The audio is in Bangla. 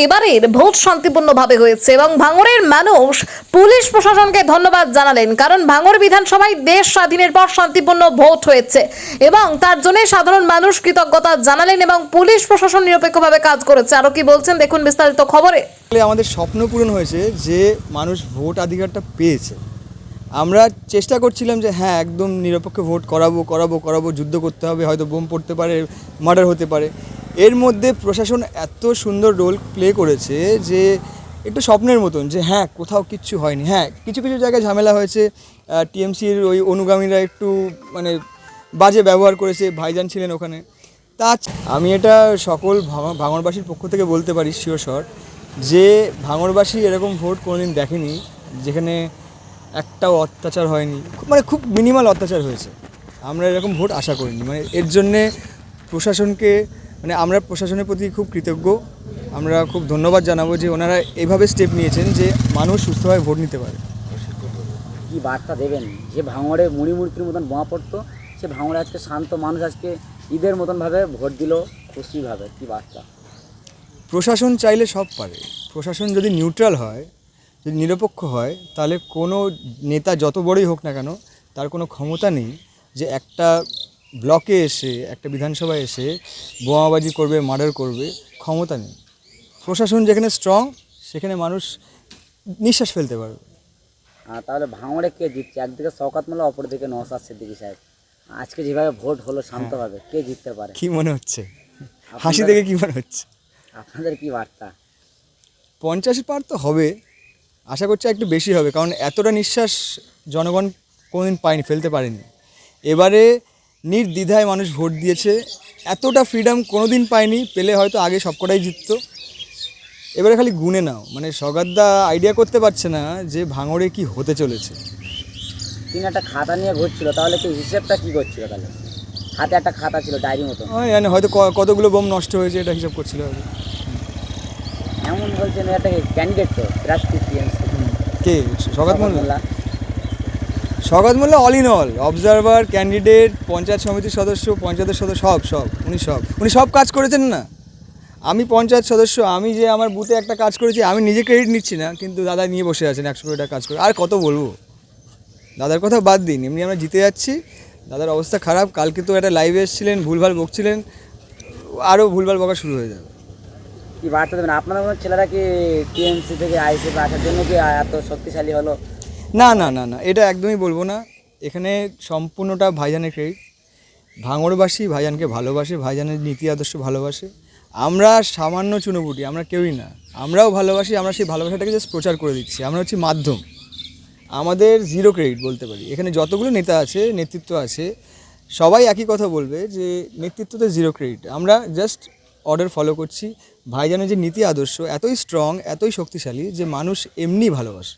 এবারের ভোট শান্তিপূর্ণভাবে হয়েছে এবং ভাঙড়ের মানুষ পুলিশ প্রশাসনকে ধন্যবাদ জানালেন, কারণ ভাঙড় বিধানসভায় দেশ স্বাধীনের পর শান্তিপূর্ণ ভোট হয়েছে এবং তার জন্য সাধারণ মানুষ কৃতজ্ঞতা জানালেন এবং পুলিশ প্রশাসন নিরপেক্ষভাবে কাজ করেছে। আরো কি বলছেন দেখুন বিস্তারিত খবরে। আমাদের স্বপ্ন পূরণ হয়েছে যে মানুষ ভোট অধিকারটা পেয়েছে। আমরা চেষ্টা করছিলাম যে হ্যাঁ একদম নিরপেক্ষ ভোট করাবো, যুদ্ধ করতে হবে, হয়তো বোম পড়তে পারে, মার্ডার হতে পারে। এর মধ্যে প্রশাসন এত সুন্দর রোল প্লে করেছে যে একটু স্বপ্নের মতন, যে হ্যাঁ কোথাও কিচ্ছু হয়নি। হ্যাঁ কিছু কিছু জায়গায় ঝামেলা হয়েছে, টিএমসির ওই অনুগামীরা একটু মানে বাজে ব্যবহার করেছে, ভাইজান ছিলেন ওখানে। আমি এটা সকল ভাঙড়বাসীর পক্ষ থেকে বলতে পারি শিওর যে ভাঙড়বাসী এরকম ভোট কোনোদিন দেখেনি যেখানে একটাও অত্যাচার হয়নি, মানে খুব মিনিমাল অত্যাচার হয়েছে। আমরা এরকম ভোট আশা করিনি, মানে এর জন্যে প্রশাসনকে, মানে আমরা প্রশাসনের প্রতি খুব কৃতজ্ঞ। আমরা খুব ধন্যবাদ জানাবো যে ওনারা এইভাবে স্টেপ নিয়েছেন যে মানুষ সুস্থভাবে ভোট নিতে পারে। কি বার্তা দেবেন যে ভাঙড়ে মুড়িমুড়কির মতন বোমা পড়তো, সে ভাঙড়ে আজকে শান্ত মানুষ আজকে ঈদের মতনভাবে ভোট দিল খুশিভাবে, কি বার্তা? প্রশাসন চাইলে সব পারে। প্রশাসন যদি নিউট্রাল হয়, যদি নিরপেক্ষ হয়, তাহলে কোনো নেতা যত বড়ই হোক না কেন তার কোনো ক্ষমতা নেই যে একটা ব্লকে এসে, একটা বিধানসভায় এসে বোমাবাজি করবে, মার্ডার করবে, ক্ষমতা নেই। প্রশাসন যেখানে স্ট্রং সেখানে মানুষ নিঃশ্বাস ফেলতে পারবে। তাহলে ভাঙড়ে কে জিতছে? একদিকে শওকত মোল্লা, অপরদিকে নওশাদ সিদ্দিকী সাহেব। আজকে যেভাবে ভোট হলো শান্তভাবে, কে জিততে পারে? কি মনে হচ্ছে? হাসি দেখে কি মনে হচ্ছে? আপনাদের কি বার্তা? 50 পার তো হবে, আশা করছি একটু বেশি হবে, কারণ এতটা নিঃশ্বাস জনগণ কোনোদিন পায়নি, ফেলতে পারেনি। এবারে নির্দ্বিধায় মানুষ ভোট দিয়েছে, এতটা ফ্রিডম কোনোদিন পায়নি, পেলে হয়তো আগে সবকটাই জিততো। এবারে খালি গুনে নাও, মানে সগাতদা আইডিয়া করতে পারছে না যে ভাঙড়ে কি হতে চলেছে। তিনি একটা খাতা নিয়ে ঘুরছিল, তাহলে কি হিসেবটা কি করছিল? তাহলে হাতে একটা খাতা ছিল, ডায়েরি মতো, জানি হয়তো কতগুলো বোম নষ্ট হয়েছে এটা হিসাব করছিল। এমন বলছেন একটা ক্যান্ডিডেট তো প্রার্থী কে? Saokat Molla. Saokat Molla all in all, observer, candidate, panchayat সমিতির সদস্য, পঞ্চায়েতের সদস্য, উনি সব কাজ করেছেন না। আমি পঞ্চায়েত সদস্য, আমি যে আমার বুথে একটা কাজ করেছি আমি নিজে ক্রেডিট নিচ্ছি না, কিন্তু দাদা নিয়ে বসে আছেন 100 কোটি টাকা কাজ করে। আর কত বলবো? দাদার কথা বাদ দিন, এমনি আমরা জিতে যাচ্ছি, দাদার অবস্থা খারাপ। কালকে তো একটা লাইভে এসেছিলেন, ভুলভাল বকছিলেন, আরও ভুলভাল বকা শুরু হয়ে যাবে। কি বার্তা দেবেন? আপনাদের মনে ছেলেরা কি টিএমসি থেকে আইএসএফে আসার জন্য কি এত শক্তিশালী হলো? না, এটা একদমই বলবো না। এখানে সম্পূর্ণটা ভাইজানের ক্রেডিট। ভাঙড়বাসী ভাইজানকে ভালোবাসে, ভাইজানের নীতি আদর্শ ভালোবাসে। আমরা সামান্য চুনোপুটি, আমরা কেউই না। আমরাও ভালোবাসি, আমরা সেই ভালোবাসাটাকে জাস্ট প্রচার করে দিচ্ছি। আমরা হচ্ছে মাধ্যম, আমাদের জিরো ক্রেডিট বলতে পারি। এখানে যতগুলো নেতা আছে, নেতৃত্ব আছে, সবাই একই কথা বলবে যে নেতৃত্বতে জিরো ক্রেডিট। আমরা জাস্ট অর্ডার ফলো করছি। ভাইজানের যে নীতি আদর্শ এতই স্ট্রং, এতই শক্তিশালী যে মানুষ এমনি ভালোবাসে।